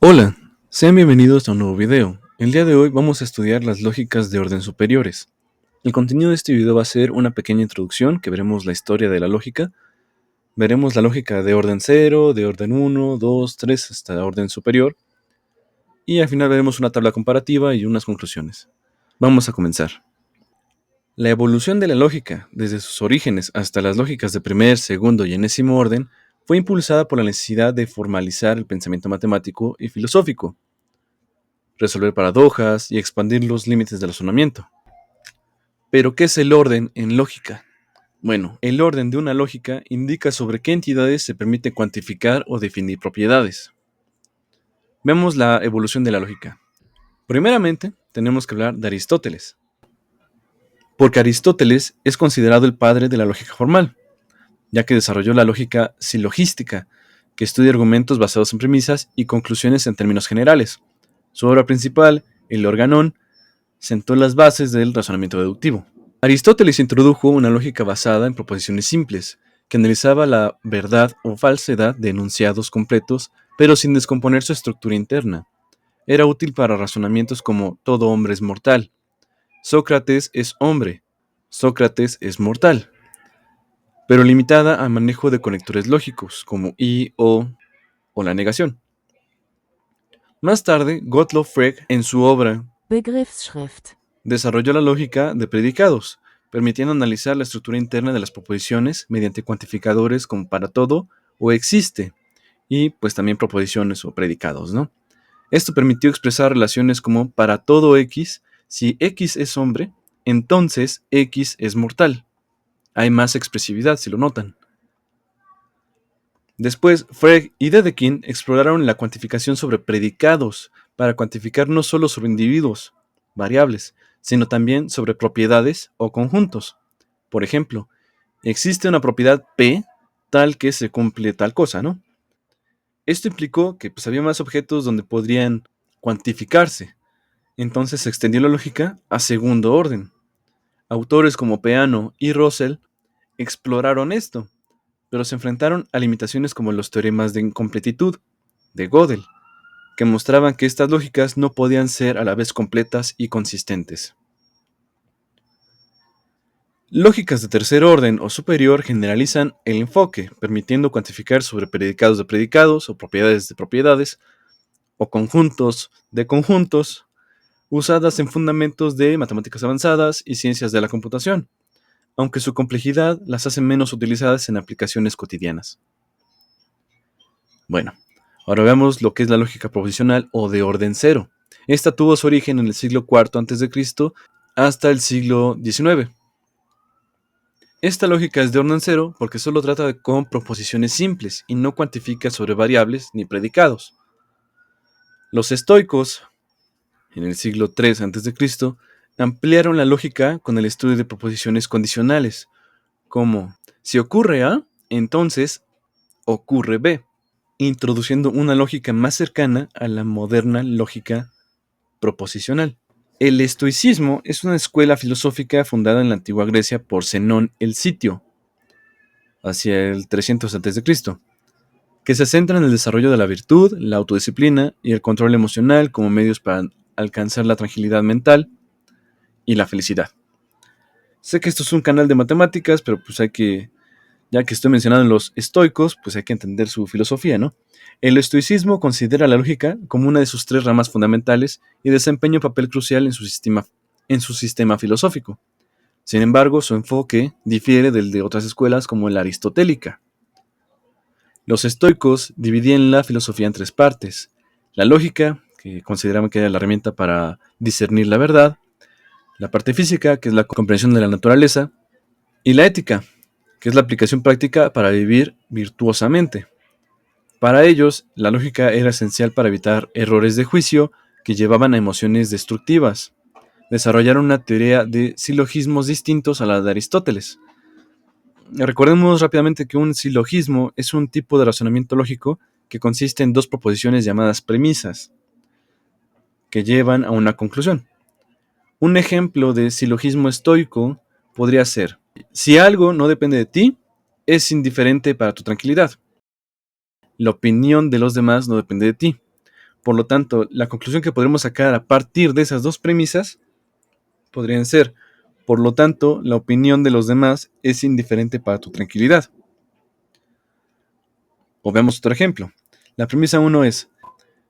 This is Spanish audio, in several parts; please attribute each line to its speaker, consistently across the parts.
Speaker 1: Hola, sean bienvenidos a un nuevo video. El día de hoy vamos a estudiar las lógicas de orden superiores. El contenido de este video va a ser una pequeña introducción que veremos la historia de la lógica. Veremos la lógica de orden 0, de orden 1, 2, 3 hasta orden superior. Y al final veremos una tabla comparativa y unas conclusiones. Vamos a comenzar. La evolución de la lógica, desde sus orígenes hasta las lógicas de primer, segundo y enésimo orden, fue impulsada por la necesidad de formalizar el pensamiento matemático y filosófico, resolver paradojas y expandir los límites del razonamiento. Pero, ¿qué es el orden en lógica? Bueno, el orden de una lógica indica sobre qué entidades se permite cuantificar o definir propiedades. Vemos la evolución de la lógica. Primeramente, tenemos que hablar de Aristóteles, porque Aristóteles es considerado el padre de la lógica formal, ya que desarrolló la lógica silogística, que estudia argumentos basados en premisas y conclusiones en términos generales. Su obra principal, el Organón, sentó las bases del razonamiento deductivo. Aristóteles introdujo una lógica basada en proposiciones simples, que analizaba la verdad o falsedad de enunciados completos, pero sin descomponer su estructura interna. Era útil para razonamientos como todo hombre es mortal, Sócrates es hombre, Sócrates es mortal, pero limitada al manejo de conectores lógicos como y, o la negación. Más tarde, Gottlob Frege, en su obra
Speaker 2: Begriffsschrift.
Speaker 1: desarrolló la lógica de predicados, permitiendo analizar la estructura interna de las proposiciones mediante cuantificadores como para todo o existe, y pues también proposiciones o predicados, ¿no? Esto permitió expresar relaciones como para todo X, si X es hombre, entonces X es mortal. Hay más expresividad, si lo notan. Después, Frege y Dedekind exploraron la cuantificación sobre predicados para cuantificar no solo sobre individuos, variables, sino también sobre propiedades o conjuntos. Por ejemplo, existe una propiedad P tal que se cumple tal cosa, ¿no? Esto implicó que había más objetos donde podrían cuantificarse. Entonces se extendió la lógica a segundo orden. Autores como Peano y Russell exploraron esto, pero se enfrentaron a limitaciones como los teoremas de incompletitud de Gödel, que mostraban que estas lógicas no podían ser a la vez completas y consistentes. Lógicas de tercer orden o superior generalizan el enfoque, permitiendo cuantificar sobre predicados de predicados o propiedades de propiedades o conjuntos de conjuntos, usadas en fundamentos de matemáticas avanzadas y ciencias de la computación, aunque su complejidad las hace menos utilizadas en aplicaciones cotidianas. Bueno, ahora veamos lo que es la lógica proposicional o de orden cero. Esta tuvo su origen en el siglo IV a.C. hasta el siglo XIX. Esta lógica es de orden cero porque solo trata con proposiciones simples y no cuantifica sobre variables ni predicados. Los estoicos, en el siglo III a.C., ampliaron la lógica con el estudio de proposiciones condicionales, como si ocurre A, entonces ocurre B, introduciendo una lógica más cercana a la moderna lógica proposicional. El estoicismo es una escuela filosófica fundada en la antigua Grecia por Zenón el Sitio, hacia el 300 a.C., que se centra en el desarrollo de la virtud, la autodisciplina y el control emocional como medios para alcanzar la tranquilidad mental y la felicidad. Sé que esto es un canal de matemáticas, pero ya que estoy mencionando los estoicos, pues hay que entender su filosofía, ¿no? El estoicismo considera la lógica como una de sus tres ramas fundamentales y desempeña un papel crucial en su sistema filosófico. Sin embargo, su enfoque difiere del de otras escuelas como la aristotélica. Los estoicos dividían la filosofía en tres partes: la lógica, que consideraban que era la herramienta para discernir la verdad; la parte física, que es la comprensión de la naturaleza; y la ética, que es la aplicación práctica para vivir virtuosamente. Para ellos, la lógica era esencial para evitar errores de juicio que llevaban a emociones destructivas. Desarrollaron una teoría de silogismos distintos a la de Aristóteles. Recordemos rápidamente que un silogismo es un tipo de razonamiento lógico que consiste en dos proposiciones llamadas premisas, que llevan a una conclusión. Un ejemplo de silogismo estoico podría ser: si algo no depende de ti, es indiferente para tu tranquilidad. La opinión de los demás no depende de ti. Por lo tanto, la conclusión que podremos sacar a partir de esas dos premisas podrían ser: por lo tanto, la opinión de los demás es indiferente para tu tranquilidad. O veamos otro ejemplo. La premisa 1 es: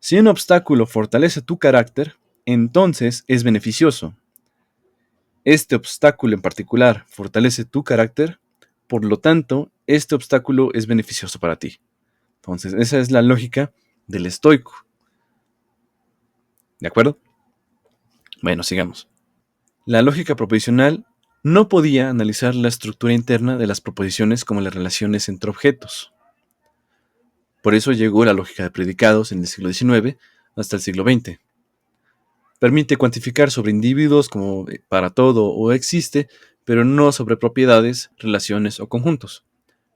Speaker 1: si un obstáculo fortalece tu carácter, entonces es beneficioso. Este obstáculo en particular fortalece tu carácter, por lo tanto, este obstáculo es beneficioso para ti. Entonces, esa es la lógica del estoico. ¿De acuerdo? Bueno, sigamos. La lógica proposicional no podía analizar la estructura interna de las proposiciones como las relaciones entre objetos. Por eso llegó la lógica de predicados en el siglo XIX hasta el siglo XX. Permite cuantificar sobre individuos como para todo o existe, pero no sobre propiedades, relaciones o conjuntos.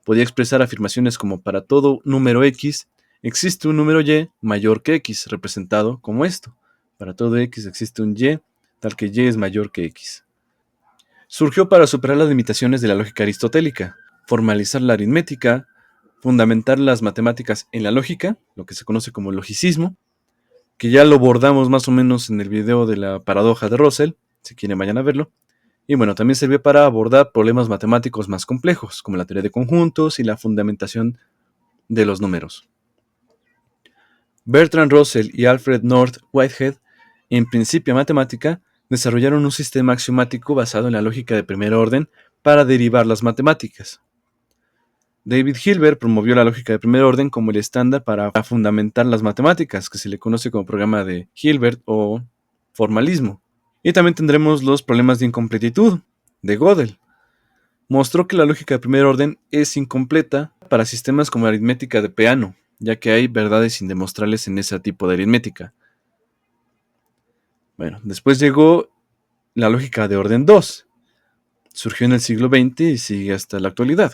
Speaker 1: Podía expresar afirmaciones como: para todo número X existe un número Y mayor que X, representado como esto. Para todo X existe un Y, tal que Y es mayor que X. Surgió para superar las limitaciones de la lógica aristotélica, formalizar la aritmética, fundamentar las matemáticas en la lógica, lo que se conoce como logicismo, que ya lo abordamos más o menos en el video de la paradoja de Russell, si quieren vayan a verlo. Y bueno, también sirvió para abordar problemas matemáticos más complejos, como la teoría de conjuntos y la fundamentación de los números. Bertrand Russell y Alfred North Whitehead, en Principia Matemática, desarrollaron un sistema axiomático basado en la lógica de primer orden para derivar las matemáticas. David Hilbert promovió la lógica de primer orden como el estándar para fundamentar las matemáticas, que se le conoce como programa de Hilbert o formalismo. Y también tendremos los problemas de incompletitud, de Gödel. Mostró que la lógica de primer orden es incompleta para sistemas como la aritmética de Peano, ya que hay verdades indemostrables en ese tipo de aritmética. Bueno, después llegó la lógica de orden 2. Surgió en el siglo XX y sigue hasta la actualidad.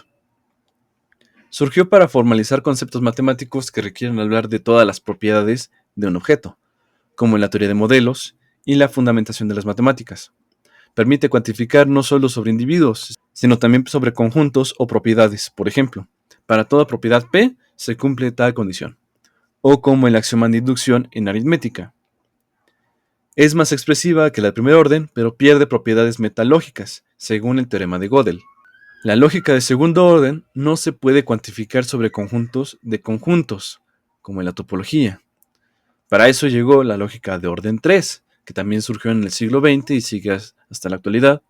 Speaker 1: Surgió para formalizar conceptos matemáticos que requieren hablar de todas las propiedades de un objeto, como en la teoría de modelos y la fundamentación de las matemáticas. Permite cuantificar no solo sobre individuos, sino también sobre conjuntos o propiedades. Por ejemplo, para toda propiedad P se cumple tal condición. O como el axioma de inducción en aritmética. Es más expresiva que la de primer orden, pero pierde propiedades metalógicas, según el teorema de Gödel. La lógica de segundo orden no se puede cuantificar sobre conjuntos de conjuntos, como en la topología. Para eso llegó la lógica de orden 3, que también surgió en el siglo XX y sigue hasta la actualidad.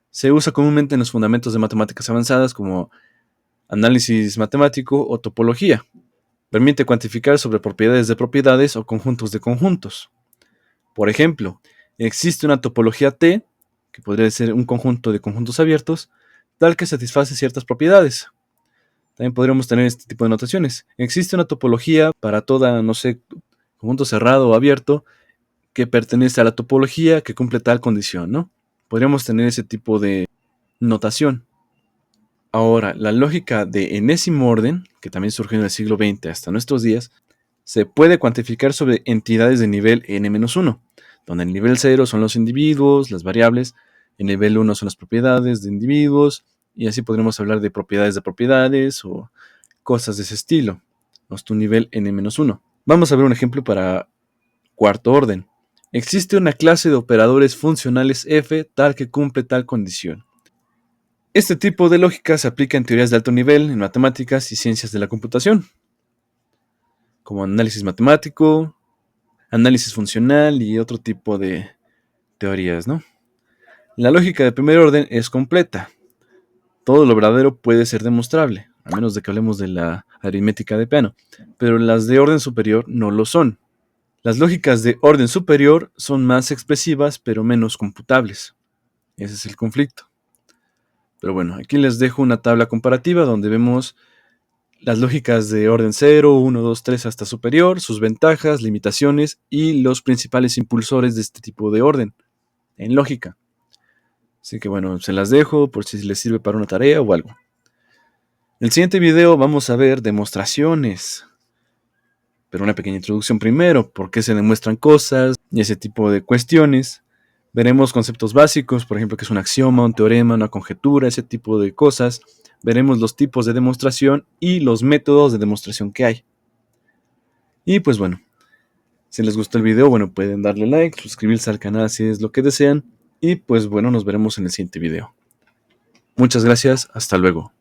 Speaker 1: Se usa comúnmente en los fundamentos de matemáticas avanzadas como análisis matemático o topología. Permite cuantificar sobre propiedades de propiedades o conjuntos de conjuntos. Por ejemplo, existe una topología T, que podría ser un conjunto de conjuntos abiertos, tal que satisface ciertas propiedades. También podríamos tener este tipo de notaciones. Existe una topología para toda, conjunto cerrado o abierto, que pertenece a la topología que cumple tal condición, ¿no? Podríamos tener ese tipo de notación. Ahora, la lógica de enésimo orden, que también surgió en el siglo XX hasta nuestros días, se puede cuantificar sobre entidades de nivel n-1, donde el nivel 0 son los individuos, las variables, el nivel 1 son las propiedades de individuos, y así podremos hablar de propiedades o cosas de ese estilo, hasta un nivel n-1. Vamos a ver un ejemplo para cuarto orden. Existe una clase de operadores funcionales f tal que cumple tal condición. Este tipo de lógica se aplica en teorías de alto nivel, en matemáticas y ciencias de la computación, como análisis matemático, análisis funcional y otro tipo de teorías, ¿no? La lógica de primer orden es completa. Todo lo verdadero puede ser demostrable, a menos de que hablemos de la aritmética de Peano, pero las de orden superior no lo son. Las lógicas de orden superior son más expresivas, pero menos computables. Ese es el conflicto. Pero bueno, aquí les dejo una tabla comparativa donde vemos las lógicas de orden 0, 1, 2, 3 hasta superior, sus ventajas, limitaciones y los principales impulsores de este tipo de orden en lógica. Así que bueno, se las dejo por si les sirve para una tarea o algo. En el siguiente video vamos a ver demostraciones. Pero una pequeña introducción primero, por qué se demuestran cosas y ese tipo de cuestiones. Veremos conceptos básicos, por ejemplo, qué es un axioma, un teorema, una conjetura, ese tipo de cosas. Veremos los tipos de demostración y los métodos de demostración que hay. Y pues bueno, Si les gustó el video, bueno, pueden darle like, suscribirse al canal si es lo que desean. Y pues bueno, nos veremos en el siguiente video. Muchas gracias, hasta luego.